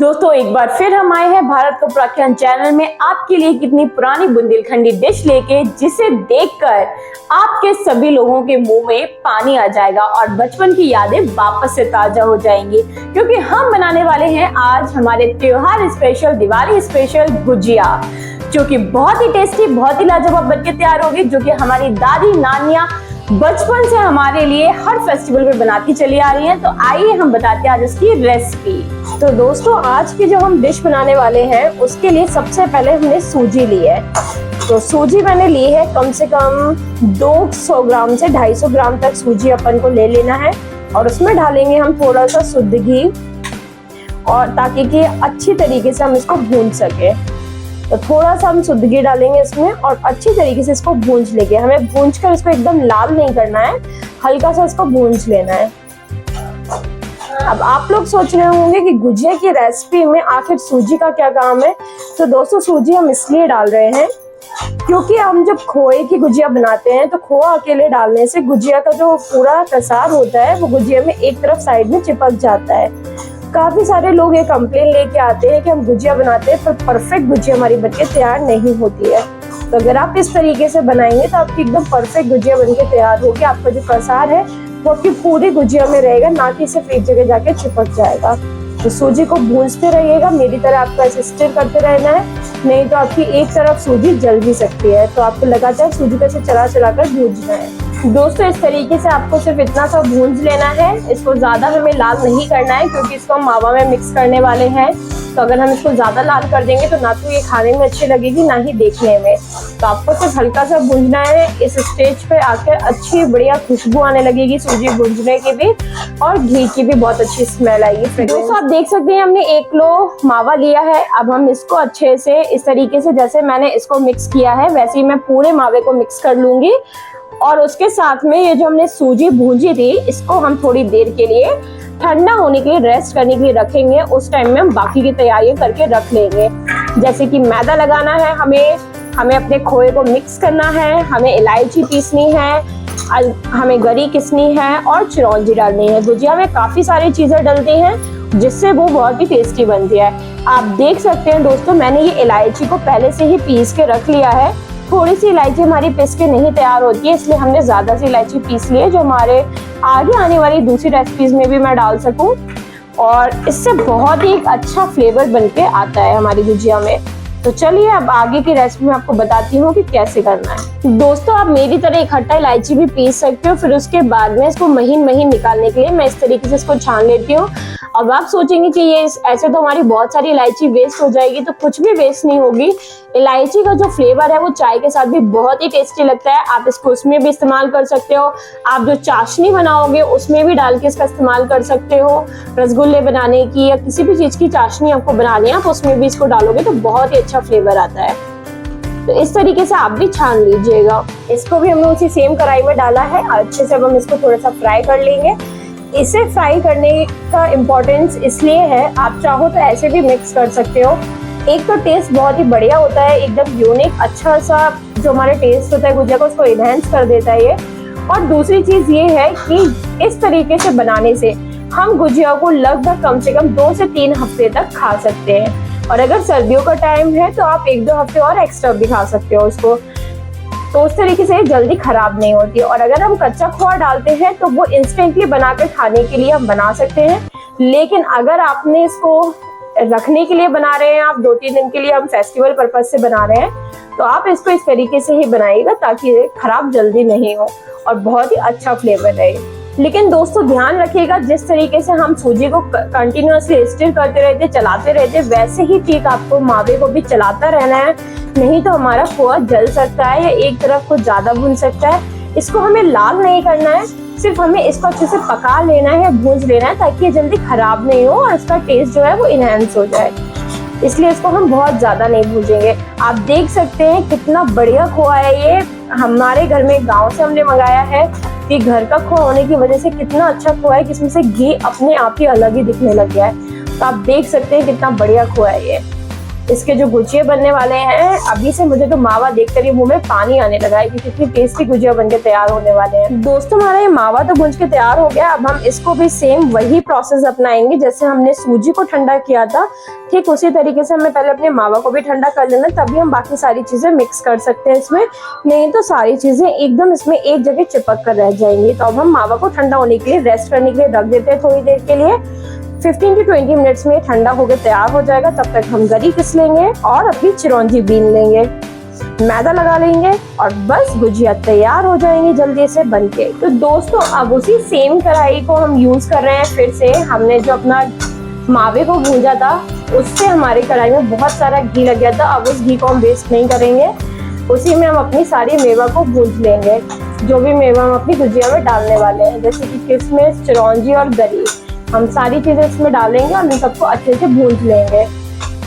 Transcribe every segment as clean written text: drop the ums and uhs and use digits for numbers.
दोस्तों एक बार फिर हम आए हैं भारत का प्रख्यात चैनल में आपके लिए कितनी पुरानी बुंदेलखंडी डिश लेके, जिसे देखकर आपके सभी लोगों के मुंह में पानी आ जाएगा और बचपन की यादें वापस से ताजा हो जाएंगी। क्योंकि हम बनाने वाले हैं आज हमारे त्योहार स्पेशल, दिवाली स्पेशल गुजिया, जो कि बहुत ही टेस्टी, बहुत ही लाजवाब बनके तैयार होगी, जो कि हमारी दादी नानियां बचपन से हमारे लिए हर फेस्टिवल में बनाती चली आ रही हैं। तो आइए हम बताते हैं आज इसकी रेसिपी। तो दोस्तों आज की जो हम डिश बनाने वाले हैं उसके लिए सबसे पहले हमने सूजी ली है। तो सूजी मैंने ली है कम से कम 200 ग्राम से 250 ग्राम तक सूजी अपन को ले लेना है, और उसमें डालेंगे हम थोड़ा सा शुद्ध घी, और ताकि कि अच्छी तरीके से हम इसको भून सके। तो थोड़ा सा हम शुद्ध घी डालेंगे इसमें और अच्छी तरीके से इसको भूंज लेंगे। हमें भूंज कर इसको एकदम लाल नहीं करना है, हल्का सा इसको भूंज लेना है। अब आप लोग सोच रहे होंगे कि गुजिया की रेसिपी में आखिर सूजी का क्या काम है। तो दोस्तों सूजी हम इसलिए डाल रहे हैं क्योंकि हम जब खोए की गुजिया बनाते हैं तो खोआ अकेले डालने से गुजिया का जो पूरा कसार होता है वो गुजिया में एक तरफ साइड में चिपक जाता है। काफी सारे लोग ये कंप्लेन लेके आते हैं कि हम गुजिया बनाते हैं पर परफेक्ट गुजिया हमारी बनके तैयार नहीं होती है। तो अगर आप इस तरीके से बनाएंगे तो आपकी एकदम परफेक्ट गुजिया बनके तैयार होगी। आपका जो कसार है वो आपकी पूरी गुजिया में रहेगा, ना कि सिर्फ एक जगह जाके चिपक जाएगा। तो सूजी को भूनते रहिएगा, मेरी तरह आपको ऐसे स्टिर करते रहना है, नहीं तो आपकी एक तरफ सूजी जल भी सकती है। तो आपको लगातार सूजी को ऐसे चला चला कर भूनना है। दोस्तों इस तरीके से आपको सिर्फ इतना सा भूंज लेना है, इसको ज्यादा हमें लाल नहीं करना है क्योंकि इसको हम मावा में मिक्स करने वाले हैं। तो अगर हम इसको ज्यादा लाल कर देंगे तो ना तो ये खाने में अच्छी लगेगी ना ही देखने में। तो आपको सिर्फ हल्का सा भूंजना है। इस स्टेज पे आकर अच्छी बढ़िया खुशबू आने लगेगी सूजी भूंजने की भी, और घी की भी बहुत अच्छी स्मेल आएगी। दोस्तों आप देख सकते हैं हमने 1 किलो मावा लिया है। अब हम इसको अच्छे से इस तरीके से, जैसे मैंने इसको मिक्स किया है वैसे ही मैं पूरे मावे को मिक्स कर लूंगी। और उसके साथ में ये जो हमने सूजी भूंजी थी इसको हम थोड़ी देर के लिए ठंडा होने के लिए, रेस्ट करने के लिए रखेंगे। उस टाइम में हम बाकी की तैयारियां करके रख लेंगे, जैसे कि मैदा लगाना है, हमें अपने खोए को मिक्स करना है, हमें इलायची पीसनी है, हमें गरी किसनी है और चिरौंजी डालनी है। गुजिया में काफी सारी चीजें डलती हैं जिससे वो बहुत ही टेस्टी बनती है। आप देख सकते हैं दोस्तों मैंने ये इलायची को पहले से ही पीस के रख लिया है। थोड़ी सी इलायची हमारी पीस के नहीं तैयार होती है, इसलिए हमने ज्यादा सी इलायची पीस ली है, जो हमारे आगे आने वाली दूसरी रेसिपीज में भी मैं डाल सकूं, और इससे बहुत ही एक अच्छा फ्लेवर बनके आता है हमारी गुजिया में। तो चलिए अब आगे की रेसिपी मैं आपको बताती हूँ कि कैसे करना है। दोस्तों आप मेरी तरह इकट्ठा इलायची भी पीस सकते हो, फिर उसके बाद में इसको महीन महीन निकालने के लिए मैं इस तरीके से इसको छान लेती हूँ। अब आप सोचेंगे कि ये ऐसे तो हमारी बहुत सारी इलायची वेस्ट हो जाएगी, तो कुछ भी वेस्ट नहीं होगी। इलायची का जो फ्लेवर है वो चाय के साथ भी बहुत ही टेस्टी लगता है। आप इसको उसमें भी इस्तेमाल कर सकते हो, आप जो चाशनी बनाओगे उसमें भी डाल के इसका इस्तेमाल कर सकते हो। रसगुल्ले बनाने की या किसी भी चीज की चाशनी आपको बनानी है, आप उसमें भी इसको डालोगे तो बहुत ही अच्छा फ्लेवर आता है। तो इस तरीके से आप भी छान लीजिएगा। इसको भी हमने उसी सेम कढ़ाई में डाला है। अच्छे से अब हम इसको थोड़ा सा फ्राई कर लेंगे। इसे फ्राई करने का इम्पोर्टेंस इसलिए है, आप चाहो तो ऐसे भी मिक्स कर सकते हो। एक तो टेस्ट बहुत ही बढ़िया होता है, एकदम यूनिक अच्छा सा जो हमारा टेस्ट होता है गुजिया का उसको इनहेंस कर देता है ये। और दूसरी चीज ये है कि इस तरीके से बनाने से हम गुजिया को लगभग कम से कम 2 से 3 हफ्ते तक खा सकते हैं। और अगर सर्दियों का टाइम है तो आप 1-2 हफ्ते और एक्स्ट्रा भी खा सकते हो उसको। तो उस तरीके से जल्दी खराब नहीं होती। और अगर हम कच्चा खोआ डालते हैं तो वो इंस्टेंटली बनाकर खाने के लिए हम बना सकते हैं, लेकिन अगर आपने इसको रखने के लिए बना रहे हैं, आप 2-3 दिन के लिए हम फेस्टिवल पर्पज से बना रहे हैं, तो आप इसको इस तरीके से ही बनाइएगा ताकि खराब जल्दी नहीं हो और बहुत ही अच्छा फ्लेवर रहे। लेकिन दोस्तों ध्यान रखिएगा, जिस तरीके से हम सूजी को कंटिन्यूअसली स्टिर करते रहते, चलाते रहते, वैसे ही ठीक आपको मावे को भी चलाता रहना है, नहीं तो हमारा खोआ जल सकता है या एक तरफ को ज्यादा भून सकता है। इसको हमें लाल नहीं करना है, सिर्फ हमें इसको अच्छे से पका लेना है, भून लेना है, ताकि ये जल्दी खराब नहीं हो और इसका टेस्ट जो है वो इनहेंस हो जाए। इसलिए इसको हम बहुत ज्यादा नहीं भूनेंगे। आप देख सकते हैं कितना बढ़िया खोआ है ये। हमारे घर में गांव से हमने मंगाया है, कि घर का खोआ होने की वजह से कितना अच्छा खोआ है कि इसमें से घी अपने आप ही अलग ही दिखने लग गया है। तो आप देख सकते हैं कितना बढ़िया खोआ है ये। इसके जो गुजिया बनने वाले हैं, अभी से मुझे तो मावा देखकर ही मुंह में पानी आने लगा है कि कितनी टेस्टी गुजिया बनके तैयार होने वाले हैं। दोस्तों हमारा ये मावा तो भून के तैयार हो गया। अब हम इसको भी सेम वही प्रोसेस अपनाएंगे जैसे हमने सूजी को ठंडा किया था, ठीक उसी तरीके से हमें पहले अपने मावा को भी ठंडा कर लेना, तभी हम बाकी सारी चीजें मिक्स कर सकते हैं इसमें, नहीं तो सारी चीजें एकदम इसमें एक जगह चिपक कर रह जाएंगी। तो अब हम मावा को ठंडा होने के लिए, रेस्ट करने के लिए रख देते हैं थोड़ी देर के लिए। 15 to 20 मिनट्स में ठंडा होकर तैयार हो जाएगा। तब तक हम गरी घिस लेंगे और अपनी चिरौंजी बीन लेंगे, मैदा लगा लेंगे और बस गुजिया तैयार हो जाएंगी जल्दी से बनके। तो दोस्तों अब उसी सेम कढ़ाई को हम यूज कर रहे हैं फिर से। हमने जो अपना मावे को भूंजा था उससे हमारी कढ़ाई में बहुत सारा घी लग गया था। अब उस घी को हम वेस्ट नहीं करेंगे, उसी में हम अपनी सारी मेवा को भूंज लेंगे। जो भी मेवा हम अपनी गुजिया में डालने वाले हैं, जैसे कि किशमिश, चिरौंजी और गरी, हम सारी चीजें इसमें डालेंगे और इन सबको अच्छे से भूंज लेंगे।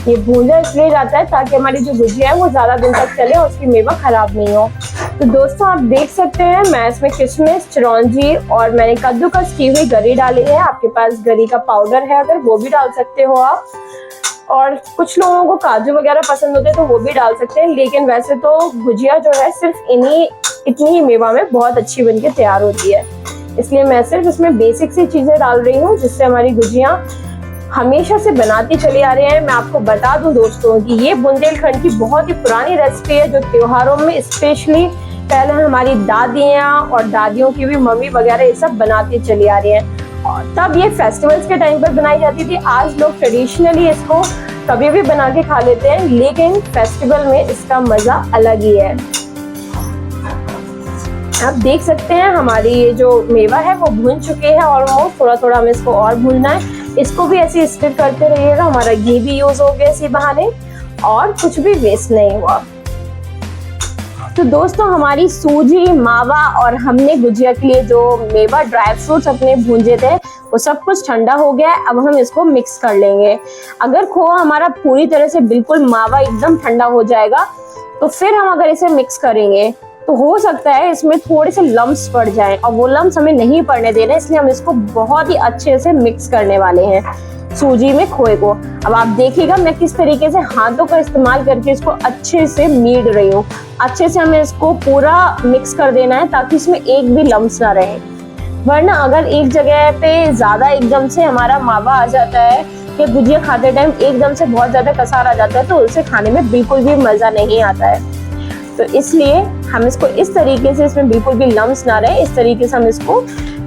ये भूंजा इसलिए जाता है ताकि हमारी जो गुजिया है वो ज्यादा दिन तक चले और उसकी मेवा खराब नहीं हो। तो दोस्तों आप देख सकते हैं मैं इसमें किशमिश, चिरौंजी और मैंने कद्दूकस की हुई गरी डाली है। आपके पास गरी का पाउडर है अगर वो भी डाल सकते हो आप, और कुछ लोगों को काजू वगैरह पसंद होते हैं तो वो भी डाल सकते हैं, लेकिन वैसे तो गुजिया जो है सिर्फ इतनी ही मेवा में बहुत अच्छी बनके तैयार होती है। इसलिए मैं सिर्फ इसमें बेसिक सी चीजें डाल रही हूँ जिससे हमारी गुजिया हमेशा से बनाती चली आ रही है। मैं आपको बता दूं दोस्तों कि ये बुंदेलखंड की बहुत ही पुरानी रेसिपी है जो त्योहारों में स्पेशली पहले हमारी दादियाँ और दादियों की भी मम्मी वगैरह ये सब बनाती चली आ रही है। और तब ये फेस्टिवल्स के टाइम पर बनाई जाती थी। आज लोग ट्रेडिशनली इसको कभी भी बना के खा लेते हैं, लेकिन फेस्टिवल में इसका मजा अलग ही है। आप देख सकते हैं हमारी ये जो मेवा है वो भून चुके हैं ऑलमोस्ट। थोड़ा थोड़ा हमें इसको और भूनना है। इसको भी ऐसे स्टिर करते रहिएगा, हमारा घी भी यूज हो गया इसी बहाने और कुछ भी वेस्ट नहीं हुआ। तो दोस्तों हमारी सूजी, मावा और हमने गुजिया के लिए जो मेवा ड्राई फ्रूट्स अपने भूंजे थे वो सब कुछ ठंडा हो गया है। अब हम इसको मिक्स कर लेंगे। अगर खोआ हमारा पूरी तरह से बिल्कुल मावा एकदम ठंडा हो जाएगा तो फिर हम अगर इसे मिक्स करेंगे तो हो सकता है इसमें थोड़े से लम्स पड़ जाएं और वो लम्स हमें नहीं पड़ने देने, इसलिए हम इसको बहुत ही अच्छे से मिक्स करने वाले हैं सूजी में खोए को। अब आप देखिएगा मैं किस तरीके से हाथों का इस्तेमाल करके इसको अच्छे से मीड रही हूँ। अच्छे से हमें इसको पूरा मिक्स कर देना है ताकि इसमें एक भी लम्स ना रहे, वरना अगर एक जगह पे ज्यादा एकदम से हमारा मावा आ जाता है या गुजिया खाते टाइम एकदम से बहुत ज्यादा कसार आ जाता है तो उसे खाने में बिल्कुल भी मजा नहीं आता है। तो इसलिए हम इसको इस तरीके से, इसमें बिल्कुल भी लम्स ना रहे, इस तरीके से हम इसको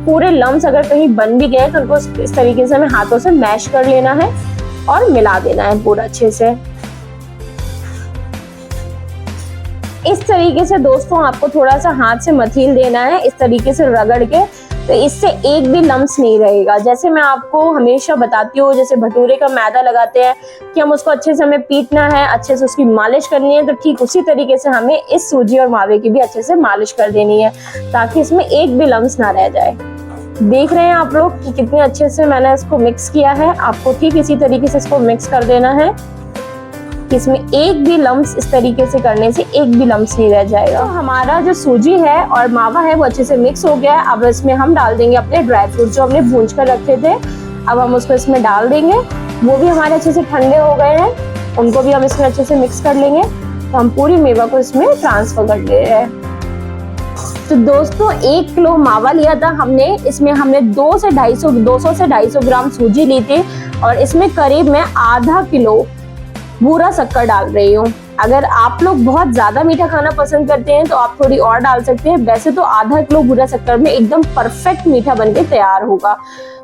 पूरे लम्स अगर कहीं बन भी गए तो उनको इस तरीके से हमें हाथों से मैश कर लेना है और मिला देना है पूरा अच्छे से। इस तरीके से दोस्तों आपको थोड़ा सा हाथ से मथील देना है, इस तरीके से रगड़ के, तो इससे एक भी लम्स नहीं रहेगा। जैसे मैं आपको हमेशा बताती हूँ, जैसे भटूरे का मैदा लगाते हैं कि हम उसको अच्छे से हमें पीटना है, अच्छे से उसकी मालिश करनी है, तो ठीक उसी तरीके से हमें इस सूजी और मावे की भी अच्छे से मालिश कर देनी है ताकि इसमें एक भी लम्स ना रह जाए। देख रहे हैं आप लोग कि कितने अच्छे से मैंने इसको मिक्स किया है। आपको ठीक इसी तरीके से इसको मिक्स कर देना है कि इसमें एक भी लम्स, इस तरीके से करने से एक भी लम्स नहीं रह जाएगा। तो हमारा जो सूजी है और मावा है वो अच्छे से मिक्स हो गया है। अब इसमें हम डाल देंगे अपने ड्राई फ्रूट जो हमने भूंज कर रखे थे। अब हम उसको इसमें डाल देंगे, वो भी हमारे अच्छे से ठंडे हो गए हैं, उनको भी हम इसमें अच्छे से मिक्स कर लेंगे। तो हम पूरी मेवा को इसमें ट्रांसफर कर ले रहे हैं। तो दोस्तों 1 किलो मावा लिया था हमने, इसमें हमने 200 से 250 ग्राम सूजी ली थी और इसमें करीब मैं आधा किलो बूरा शक्कर डाल रही हूँ। अगर आप लोग बहुत ज्यादा मीठा खाना पसंद करते हैं तो आप थोड़ी और डाल सकते हैं। वैसे तो आधा किलो बूरा शक्कर में एकदम परफेक्ट मीठा बनके तैयार होगा।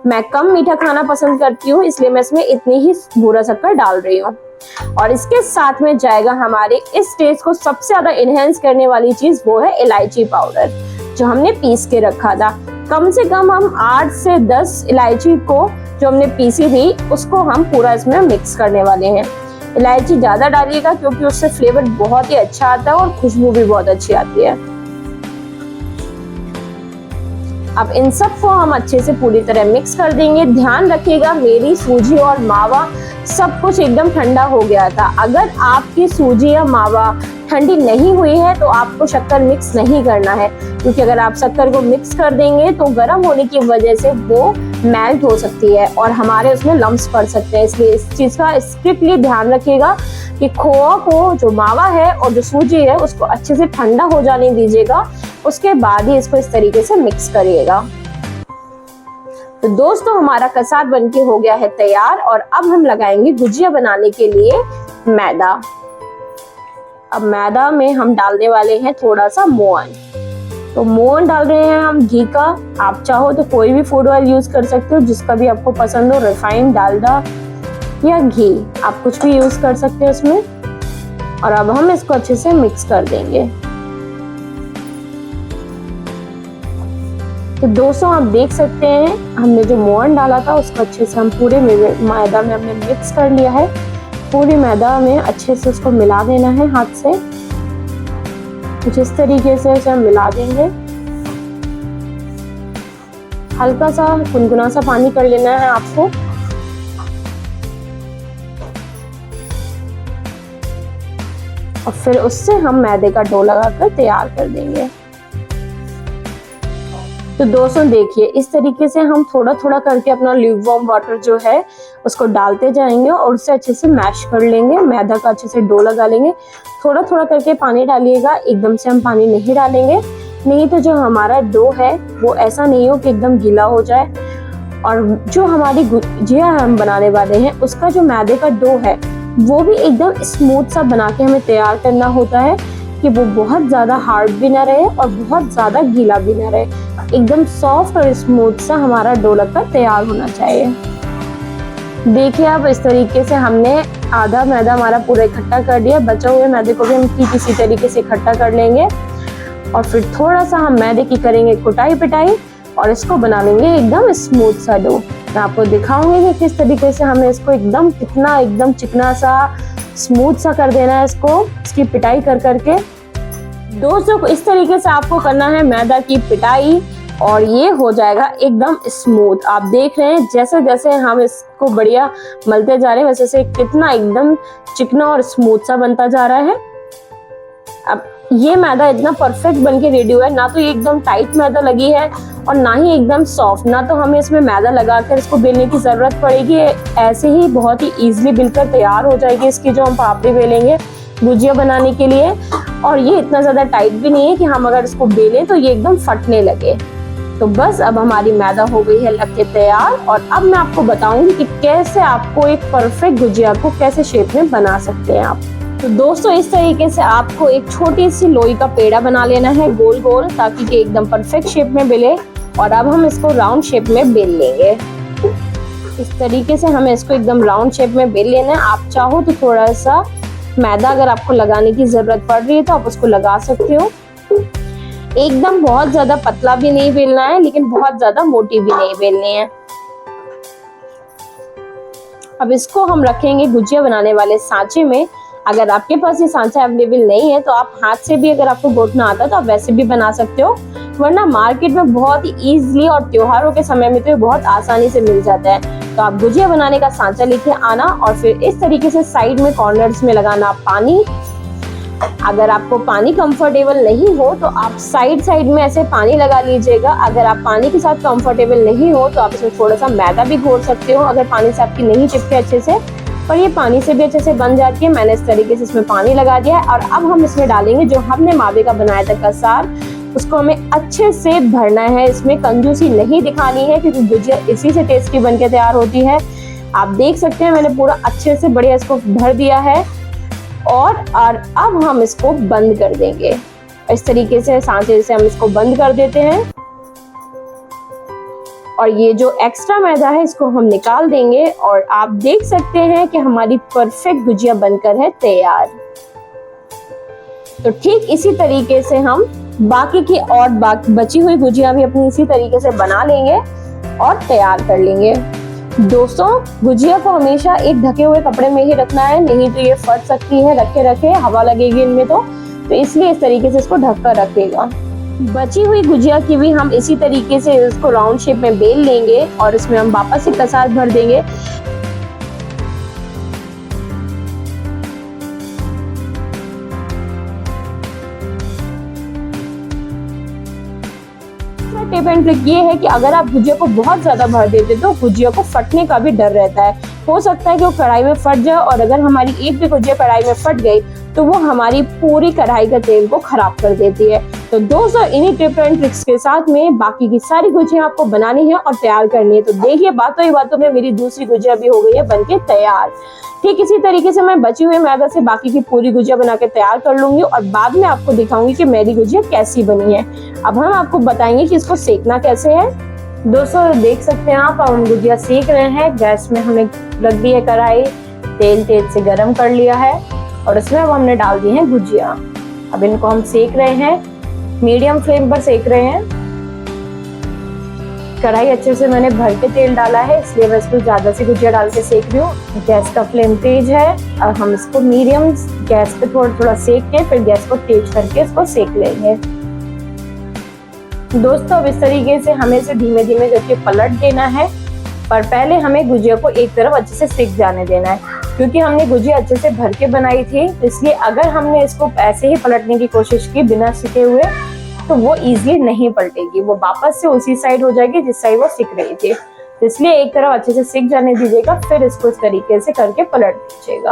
मैं कम मीठा खाना पसंद करती हूँ इसलिए मैं इसमें इतनी ही बूरा शक्कर डाल रही हूँ। और इसके साथ में जाएगा हमारे इस टेस्ट को सबसे ज्यादा इनहेंस करने वाली चीज, वो है इलायची पाउडर जो हमने पीस के रखा था। कम से कम हम 8 से 10 इलायची को जो हमने पीसी थी उसको हम पूरा इसमें मिक्स करने वाले हैं। इलायची ज्यादा डालिएगा क्योंकि उससे फ्लेवर बहुत ही अच्छा आता है और खुशबू भी बहुत अच्छी आती है। अब इन सबको हम अच्छे से पूरी तरह मिक्स कर देंगे। ध्यान रखिएगा मेरी सूजी और मावा सब कुछ एकदम ठंडा हो गया था। अगर आपकी सूजी या मावा ठंडी नहीं हुई है तो आपको शक्कर मिक्स नहीं करना है, क्योंकि अगर आप शक्कर को मिक्स कर देंगे तो गर्म होने की वजह से वो मेल्ट हो सकती है और हमारे उसमें लम्स पड़ सकते हैं। इसलिए इस चीज़ का स्ट्रिक्टली ध्यान रखिएगा कि खोआ को, जो मावा है और जो सूजी है, उसको अच्छे से ठंडा हो जाने दीजिएगा, उसके बाद ही इसको इस तरीके से मिक्स करिएगा। तो दोस्तों हमारा कसार बनके हो गया है तैयार और अब हम लगाएंगे गुजिया बनाने के लिए मैदा। अब मैदा में हम डालने वाले हैं थोड़ा सा मोहन। तो मोहन डाल रहे हैं हम घी का। आप चाहो तो कोई भी फूड ऑयल यूज कर सकते हो, जिसका भी आपको पसंद हो, रिफाइंड, डालडा या घी, आप कुछ भी यूज कर सकते हो इसमें। और अब हम इसको अच्छे से मिक्स कर देंगे। तो दोस्तों आप देख सकते हैं हमने जो मोहन डाला था उसको अच्छे से हम पूरे मैदा में हमने मिक्स कर लिया है। पूरी मैदा में अच्छे से उसको मिला देना है हाथ से, कुछ इस तरीके से उसे हम मिला देंगे। हल्का सा गुनगुना सा पानी कर लेना है आपको। और फिर उससे हम मैदे का डो लगाकर तैयार कर देंगे। तो दोस्तों देखिए इस तरीके से हम थोड़ा थोड़ा करके अपना ल्यूकवार्म वाटर जो है उसको डालते जाएंगे और उससे अच्छे से मैश कर लेंगे, मैदा का अच्छे से डो लगा लेंगे। थोड़ा थोड़ा करके पानी डालिएगा, एकदम से हम पानी नहीं डालेंगे, नहीं तो जो हमारा डो है वो ऐसा नहीं हो कि एकदम गीला हो जाए। और जो हमारी गुजिया हम बनाने वाले हैं उसका जो मैदे का डो है वो भी एकदम स्मूथ सा बना के हमें तैयार करना होता है कि वो बहुत ज़्यादा हार्ड भी ना रहे और बहुत ज़्यादा गीला भी ना रहे। एकदम सॉफ्ट और स्मूथ सा हमारा डो लगकर तैयार होना चाहिए। देखिए अब इस तरीके से हमने आधा मैदा हमारा पूरा इकट्ठा कर दिया। बचे हुए मैदे को भी हम ठीक इसी तरीके से इकट्ठा कर लेंगे और फिर थोड़ा सा हम मैदे की करेंगे कुटाई पिटाई और इसको बना लेंगे एकदम स्मूथ सा डो। मैं आपको दिखाऊंगी कि किस तरीके से हमें इसको एकदम कितना एकदम चिकना सा स्मूथ सा कर देना है इसको, इसकी पिटाई कर करके। दोस्तों इस तरीके से आपको करना है मैदा की पिटाई और ये हो जाएगा एकदम स्मूथ। आप देख रहे हैं जैसे जैसे हम इसको बढ़िया मलते जा रहे हैं वैसे वैसे कितना एकदम चिकना और स्मूथ सा बनता जा रहा है। अब ये मैदा इतना परफेक्ट बनके रेडी हुआ है, ना तो ये एकदम टाइट मैदा लगी है और ना ही एकदम सॉफ्ट, ना तो हमें इसमें मैदा लगाकर इसको बेलने की जरूरत पड़ेगी। ऐसे ही बहुत ही इजीली बिलकर तैयार हो जाएगी इसकी जो हम पापड़ी बेलेंगे गुजिया बनाने के लिए। और ये इतना ज्यादा टाइट भी नहीं है कि हम अगर इसको बेलें तो ये एकदम फटने लगे। तो बस अब हमारी मैदा हो गई है लग के तैयार और अब मैं आपको बताऊंगी कि कैसे आपको एक परफेक्ट गुजिया को कैसे शेप में बना सकते हैं आप। तो दोस्तों इस तरीके से आपको एक छोटी सी लोई का पेड़ा बना लेना है गोल गोल, ताकि ये एकदम परफेक्ट शेप में बेले। और अब हम इसको राउंड शेप में बेल लेंगे। इस तरीके से हमें इसको एकदम राउंड शेप में बेल लेना है। आप चाहो तो थोड़ा सा मैदा अगर आपको लगाने की जरूरत पड़ रही है तो आप उसको लगा सकते हो। एकदम बहुत ज्यादा पतला भी नहीं बेलना है लेकिन बहुत ज्यादा मोटी भी नहीं बेलनी है। अब इसको हम रखेंगे गुजिया बनाने वाले सांचे में। अगर आपके पास ये सांचा अवेलेबल नहीं है तो आप हाथ से भी, अगर आपको घोटना आता है तो आप वैसे भी बना सकते हो, वरना मार्केट में बहुत ही ईजिली और त्योहारों के समय में तो ये बहुत आसानी से मिल जाता है। तो आप गुजिया बनाने का सांचा लेके आना और फिर इस तरीके से साइड में कॉर्नर्स में लगाना पानी। अगर आपको पानी कंफर्टेबल नहीं हो तो आप साइड साइड में ऐसे पानी लगा लीजिएगा। अगर आप पानी के साथ कंफर्टेबल नहीं हो तो आप इसमें थोड़ा सा मैदा भी घोल सकते हो, अगर पानी से आपकी नहीं चिपके अच्छे से, पर ये पानी से भी अच्छे से बन जाती है। मैंने इस तरीके से इसमें पानी लगा दिया है और अब हम इसमें डालेंगे जो हमने मावे का बनाया था कसार, उसको हमें अच्छे से भरना है। इसमें कंजूसी नहीं दिखानी है क्योंकि गुजिया इसी से टेस्टी बन के तैयार होती है। आप देख सकते हैं मैंने पूरा अच्छे से बढ़िया इसको भर दिया है और अब हम इसको बंद कर देंगे। इस तरीके से सांचे से हम इसको बंद कर देते हैं और ये जो एक्स्ट्रा मैदा है इसको हम निकाल देंगे और आप देख सकते हैं कि हमारी परफेक्ट गुजिया बनकर है तैयार। तो ठीक इसी तरीके से हम बाकी की और बची हुई गुजिया भी अपनी इसी तरीके से बना लेंगे और तैयार कर लेंगे। दोस्तों गुजिया को हमेशा एक ढके हुए कपड़े में ही रखना है, नहीं तो ये फट सकती है रखे रखे, हवा लगेगी इनमें तो इसलिए इस तरीके से इसको ढक कर रखेगा। बची हुई गुजिया की भी हम इसी तरीके से इसको राउंड शेप में बेल लेंगे और इसमें हम वापस से कसार भर देंगे। टिप एंड ट्रिक ये है कि अगर आप गुजिया को बहुत ज्यादा भर देते तो गुजिया को फटने का भी डर रहता है। हो सकता है कि वो कढ़ाई में फट जाए, और अगर हमारी एक भी गुजिया कढ़ाई में फट गई तो वो हमारी पूरी कढ़ाई का तेल को खराब कर देती है। तो दोस्तों, इन्हीं टिप एंड ट्रिक्स के साथ में बाकी की सारी गुजिया आपको बनानी है और तैयार करनी है। तो देखिए, बातों ही बातों में मेरी दूसरी गुजिया भी हो गई है बनके तैयार। ठीक इसी तरीके से मैं बची हुई मैदा से बाकी की पूरी गुजिया बना के तैयार कर लूंगी और बाद में आपको दिखाऊंगी कि मेरी गुजिया कैसी बनी है। अब हम आपको बताएंगे कि इसको सेकना कैसे है। दोस्तों, देख सकते हैं आप, हम गुजिया सेक रहे हैं। गैस में हमने रख दी है कढ़ाई, तेल तेज से गर्म कर लिया है और उसमें अब हमने डाल दी है गुजिया। अब इनको हम सेक रहे हैं, मीडियम फ्लेम पर सेक रहे हैं। कढ़ाई अच्छे से मैंने भर के तेल डाला है, इसलिए मैं इसको ज्यादा सी गुजिया डाल के सेक रही हूँ। गैस का फ्लेम तेज है और हम इसको मीडियम गैस पे थोड़ा थोड़ा सेक के फिर गैस को तेज करके इसको सेक लेंगे। दोस्तों, अब इस तरीके से हमें इसे धीमे धीमे करके पलट देना है, पर पहले हमें गुजिया को एक तरफ अच्छे से सेक जाने देना है, क्योंकि हमने गुजिया अच्छे से भर के बनाई थी। इसलिए अगर हमने इसको ऐसे ही पलटने की कोशिश की बिना सिके हुए तो वो इजीली नहीं पलटेगी, वो वापस से उसी साइड हो जाएगी जिस साइड वो सिक रही थी। इसलिए एक तरफ अच्छे से सिक जाने दीजिएगा, फिर इसको इस तरीके से करके पलट दीजिएगा।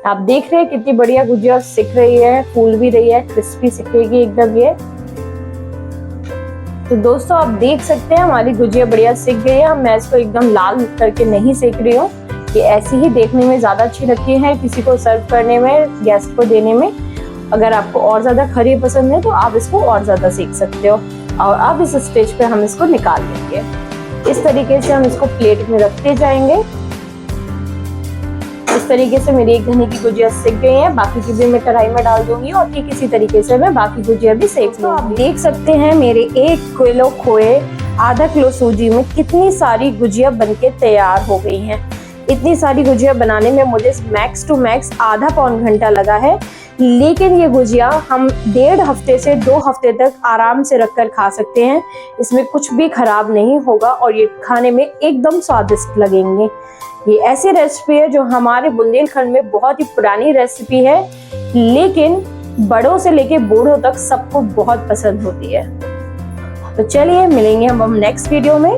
आप देख रहे हैं कितनी बढ़िया गुजिया सिक रही है, फूल भी रही है, क्रिस्पी सिकेगी एकदम ये। तो दोस्तों, आप देख सकते हैं हमारी गुजिया बढ़िया सिक गई है। मैं इसको एकदम लाल करके नहीं सेक रही हूँ, ये ऐसी ही देखने में ज्यादा अच्छी लगती है किसी को सर्व करने में, गेस्ट को देने में। अगर आपको और ज्यादा खरी पसंद है तो आप इसको और ज्यादा सेक सकते हो। और अब इस स्टेज पे हम इसको निकाल लेंगे। इस तरीके से हम इसको प्लेट में रखते जाएंगे। इस तरीके से मेरी एक घनी की गुजिया सिक गई है, बाकी की भी मैं कढ़ाई में डाल दूंगी और ठीक इसी तरीके से मैं बाकी गुजिया भी सेक लूंगी। आप देख सकते हैं मेरे 1 किलो खोए आधा किलो सूजी में कितनी सारी गुजिया बनके तैयार हो गई हैं। इतनी सारी गुजिया बनाने में मुझे मैक्स टू मैक्स आधा पौन घंटा लगा है, लेकिन ये गुजिया हम 1.5 हफ्ते से 2 हफ्ते तक आराम से रखकर खा सकते हैं। इसमें कुछ भी खराब नहीं होगा और ये खाने में एकदम स्वादिष्ट लगेंगे। ये ऐसी रेसिपी है जो हमारे बुंदेलखंड में बहुत ही पुरानी रेसिपी है, लेकिन बड़ों से लेके बूढ़ों तक सबको बहुत पसंद होती है। तो चलिए मिलेंगे हम नेक्स्ट वीडियो में।